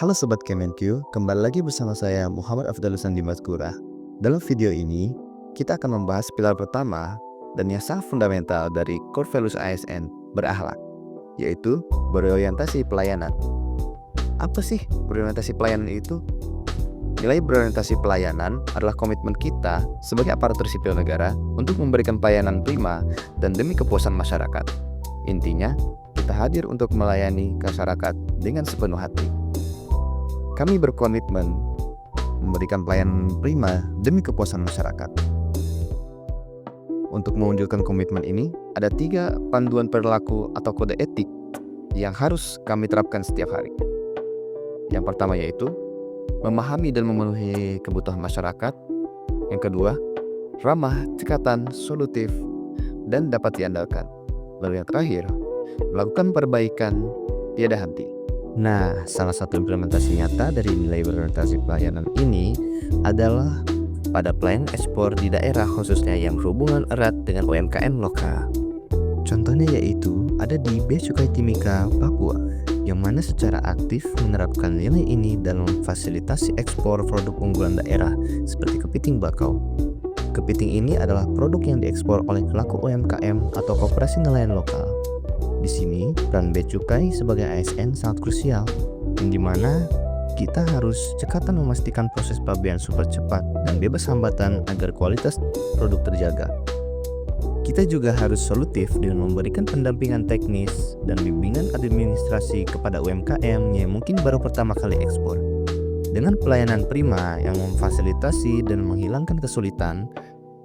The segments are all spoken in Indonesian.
Halo Sobat Kemenq, kembali lagi bersama saya Muhammad Afdalusan Dimaskura. Dalam video ini, kita akan membahas pilar pertama dan yang sangat fundamental dari core values ASN berakhlak, yaitu berorientasi pelayanan. Apa sih berorientasi pelayanan itu? Nilai berorientasi pelayanan adalah komitmen kita sebagai aparatur sipil negara untuk memberikan pelayanan prima dan demi kepuasan masyarakat. Intinya, kita hadir untuk melayani masyarakat dengan sepenuh hati. Kami berkomitmen memberikan pelayanan prima demi kepuasan masyarakat. Untuk mewujudkan komitmen ini, ada 3 panduan perilaku atau kode etik yang harus kami terapkan setiap hari. Yang pertama yaitu memahami dan memenuhi kebutuhan masyarakat. Yang kedua, ramah, cekatan, solutif, dan dapat diandalkan. Lalu yang terakhir, melakukan perbaikan tiada henti. Nah, salah satu implementasi nyata dari nilai berorientasi pelayanan ini adalah pada pelayanan ekspor di daerah khususnya yang berhubungan erat dengan UMKM lokal. Contohnya yaitu ada di Bea Cukai Timika, Papua, yang mana secara aktif menerapkan nilai ini dalam fasilitasi ekspor produk unggulan daerah seperti kepiting bakau. Kepiting ini adalah produk yang diekspor oleh pelaku UMKM atau koperasi nelayan lokal. Di sini, peran Bea Cukai sebagai ASN sangat krusial, yang dimana kita harus cekatan memastikan proses pabean super cepat dan bebas hambatan agar kualitas produk terjaga. Kita juga harus solutif dengan memberikan pendampingan teknis dan bimbingan administrasi kepada UMKM yang mungkin baru pertama kali ekspor. Dengan pelayanan prima yang memfasilitasi dan menghilangkan kesulitan,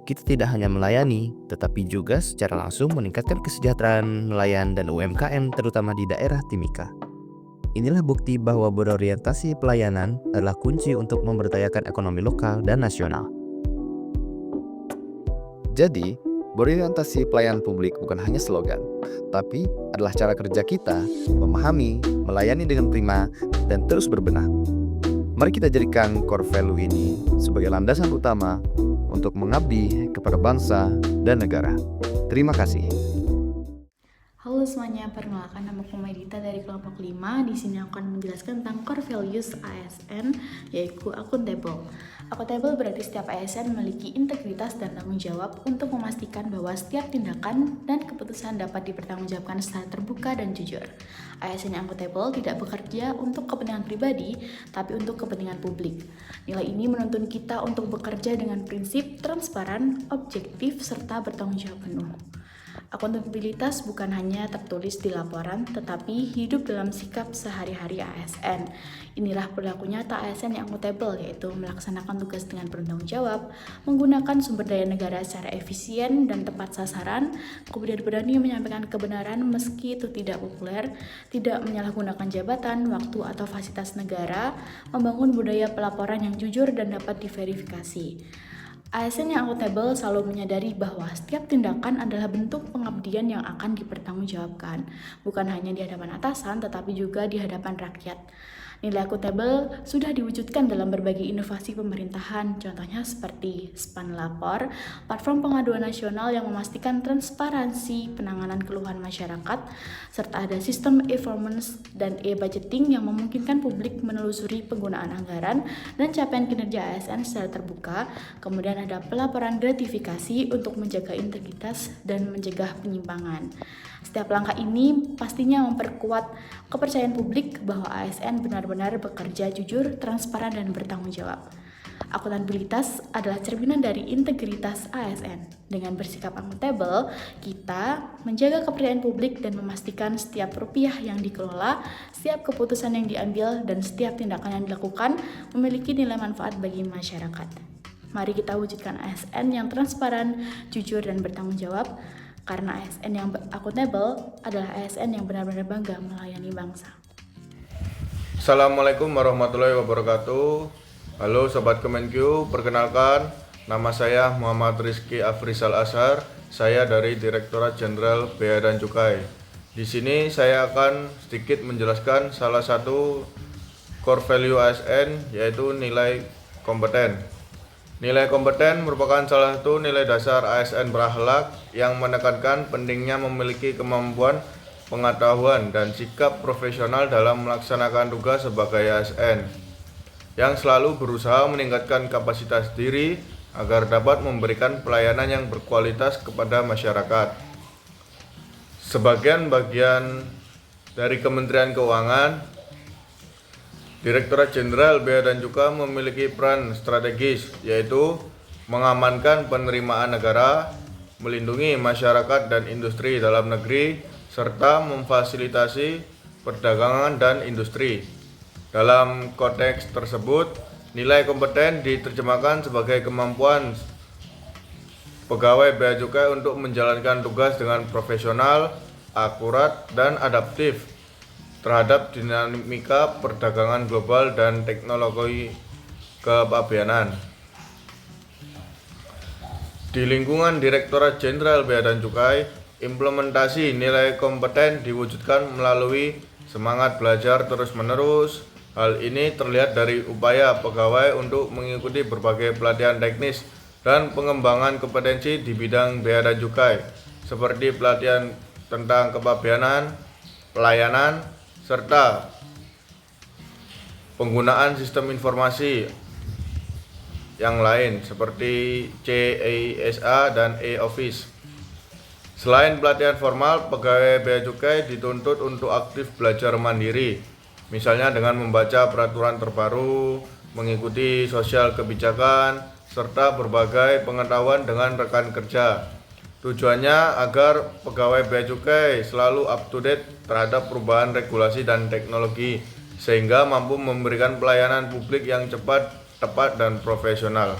kita tidak hanya melayani, tetapi juga secara langsung meningkatkan kesejahteraan nelayan dan UMKM terutama di daerah Timika. Inilah bukti bahwa berorientasi pelayanan adalah kunci untuk memberdayakan ekonomi lokal dan nasional. Jadi, berorientasi pelayanan publik bukan hanya slogan, tapi adalah cara kerja kita memahami, melayani dengan prima, dan terus berbenah. Mari kita jadikan core value ini sebagai landasan utama untuk mengabdi kepada bangsa dan negara. Terima kasih. Halo semuanya, perkenalkan nama aku Medita dari kelompok 5. Di sini aku akan menjelaskan tentang core values ASN, yaitu accountable. Accountable berarti setiap ASN memiliki integritas dan tanggung jawab untuk memastikan bahwa setiap tindakan dan keputusan dapat dipertanggungjawabkan secara terbuka dan jujur. ASN yang accountable tidak bekerja untuk kepentingan pribadi, tapi untuk kepentingan publik. Nilai ini menuntun kita untuk bekerja dengan prinsip transparan, objektif, serta bertanggung jawab penuh. Akuntabilitas bukan hanya tertulis di laporan, tetapi hidup dalam sikap sehari-hari ASN. Inilah perilaku nyata ASN yang accountable, yaitu melaksanakan tugas dengan bertanggung jawab, menggunakan sumber daya negara secara efisien dan tepat sasaran, kemudian berani menyampaikan kebenaran meski itu tidak populer, tidak menyalahgunakan jabatan, waktu, atau fasilitas negara, membangun budaya pelaporan yang jujur dan dapat diverifikasi. ASN yang accountable selalu menyadari bahwa setiap tindakan adalah bentuk pengabdian yang akan dipertanggungjawabkan, bukan hanya di hadapan atasan, tetapi juga di hadapan rakyat. Nilai accountable sudah diwujudkan dalam berbagai inovasi pemerintahan, contohnya seperti SPAN Lapor, platform pengaduan nasional yang memastikan transparansi penanganan keluhan masyarakat, serta ada sistem e-performance dan e-budgeting yang memungkinkan publik menelusuri penggunaan anggaran dan capaian kinerja ASN secara terbuka. Kemudian ada pelaporan gratifikasi untuk menjaga integritas dan mencegah penyimpangan. Setiap langkah ini pastinya memperkuat kepercayaan publik bahwa ASN benar-benar bekerja jujur, transparan, dan bertanggung jawab. Akuntabilitas adalah cerminan dari integritas ASN. Dengan bersikap accountable, kita menjaga kepercayaan publik dan memastikan setiap rupiah yang dikelola, setiap keputusan yang diambil, dan setiap tindakan yang dilakukan memiliki nilai manfaat bagi masyarakat. Mari kita wujudkan ASN yang transparan, jujur, dan bertanggung jawab, karena ASN yang accountable adalah ASN yang benar-benar bangga melayani bangsa. Assalamualaikum warahmatullahi wabarakatuh. Halo Sobat Kemenq, perkenalkan nama saya Muhammad Rizky Afrizal Ashar. Saya dari Direktorat Jenderal Bea dan Cukai. Di sini saya akan sedikit menjelaskan salah satu core value ASN, yaitu nilai kompeten. Nilai kompeten merupakan salah satu nilai dasar ASN berakhlak yang menekankan pentingnya memiliki kemampuan pengetahuan, dan sikap profesional dalam melaksanakan tugas sebagai ASN, yang selalu berusaha meningkatkan kapasitas diri agar dapat memberikan pelayanan yang berkualitas kepada masyarakat. Sebagian bagian dari Kementerian Keuangan, Direktorat Jenderal Bea dan Cukai memiliki peran strategis, yaitu mengamankan penerimaan negara, melindungi masyarakat dan industri dalam negeri, serta memfasilitasi perdagangan dan industri. Dalam konteks tersebut, nilai kompeten diterjemahkan sebagai kemampuan pegawai bea cukai untuk menjalankan tugas dengan profesional, akurat, dan adaptif terhadap dinamika perdagangan global dan teknologi kepabeanan. Di lingkungan Direktorat Jenderal Bea dan Cukai, implementasi nilai kompeten diwujudkan melalui semangat belajar terus-menerus. Hal ini terlihat dari upaya pegawai untuk mengikuti berbagai pelatihan teknis dan pengembangan kompetensi di bidang bea dan cukai, seperti pelatihan tentang kepabeanan, pelayanan, serta penggunaan sistem informasi yang lain seperti CISA dan e-Office. Selain pelatihan formal, pegawai bea cukai dituntut untuk aktif belajar mandiri, misalnya dengan membaca peraturan terbaru, mengikuti sosial kebijakan, serta berbagai pengetahuan dengan rekan kerja. Tujuannya agar pegawai bea cukai selalu up to date terhadap perubahan regulasi dan teknologi, sehingga mampu memberikan pelayanan publik yang cepat, tepat, dan profesional.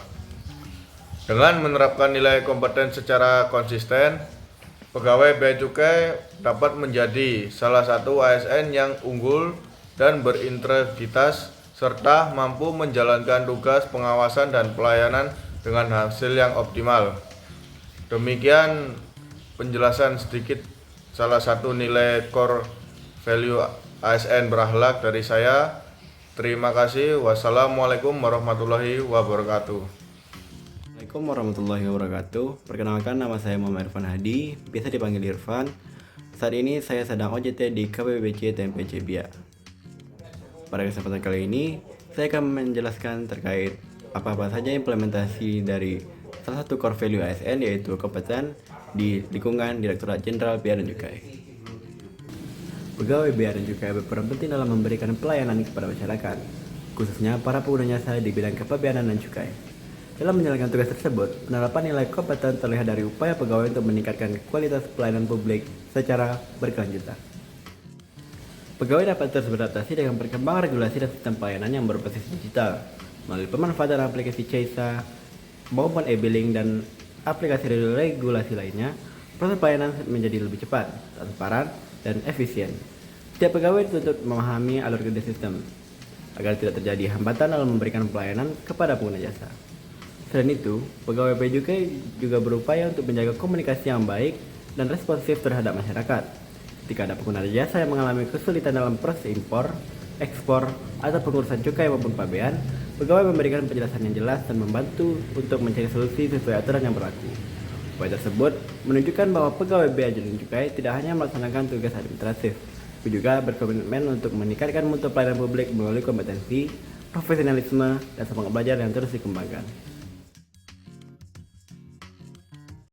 Dengan menerapkan nilai kompeten secara konsisten, pegawai bea cukai dapat menjadi salah satu ASN yang unggul dan berintegritas, serta mampu menjalankan tugas pengawasan dan pelayanan dengan hasil yang optimal. Demikian penjelasan sedikit salah satu nilai core value ASN berakhlak dari saya. Terima kasih. Wassalamualaikum warahmatullahi wabarakatuh. Assalamualaikum warahmatullahi wabarakatuh. Perkenalkan, nama saya Muhammad Irfan Hadi, biasa dipanggil Irfan. Saat ini saya sedang OJT di KPBC TMPC BIA. Pada kesempatan kali ini, saya akan menjelaskan terkait apa-apa saja implementasi dari salah satu core value ASN, yaitu kompeten di lingkungan Direktorat Jenderal Bea dan Cukai. Pegawai bea dan cukai berperan penting dalam memberikan pelayanan kepada masyarakat, khususnya para pengguna jasa di bidang kepabeanan dan cukai. Dalam menjalankan tugas tersebut, penerapan nilai kompeten terlihat dari upaya pegawai untuk meningkatkan kualitas pelayanan publik secara berkelanjutan. Pegawai dapat terus beradaptasi dengan perkembangan regulasi dan sistem pelayanan yang berbasis digital melalui pemanfaatan aplikasi CISA maupun e-billing dan aplikasi regulasi lainnya. Proses pelayanan menjadi lebih cepat, transparan, dan efisien. Setiap pegawai dituntut memahami alur kerja sistem agar tidak terjadi hambatan dalam memberikan pelayanan kepada pengguna jasa. Selain itu, pegawai bea cukai juga berupaya untuk menjaga komunikasi yang baik dan responsif terhadap masyarakat. Jika ada pengguna jasa yang mengalami kesulitan dalam proses impor, ekspor, atau pengurusan cukai maupun pabean, pegawai memberikan penjelasan yang jelas dan membantu untuk mencari solusi sesuai aturan yang berlaku. Upaya tersebut menunjukkan bahwa pegawai bea dan cukai tidak hanya melaksanakan tugas administratif, tapi juga berkomitmen untuk meningkatkan mutu pelayanan publik melalui kompetensi, profesionalisme, dan semangat belajar yang terus dikembangkan.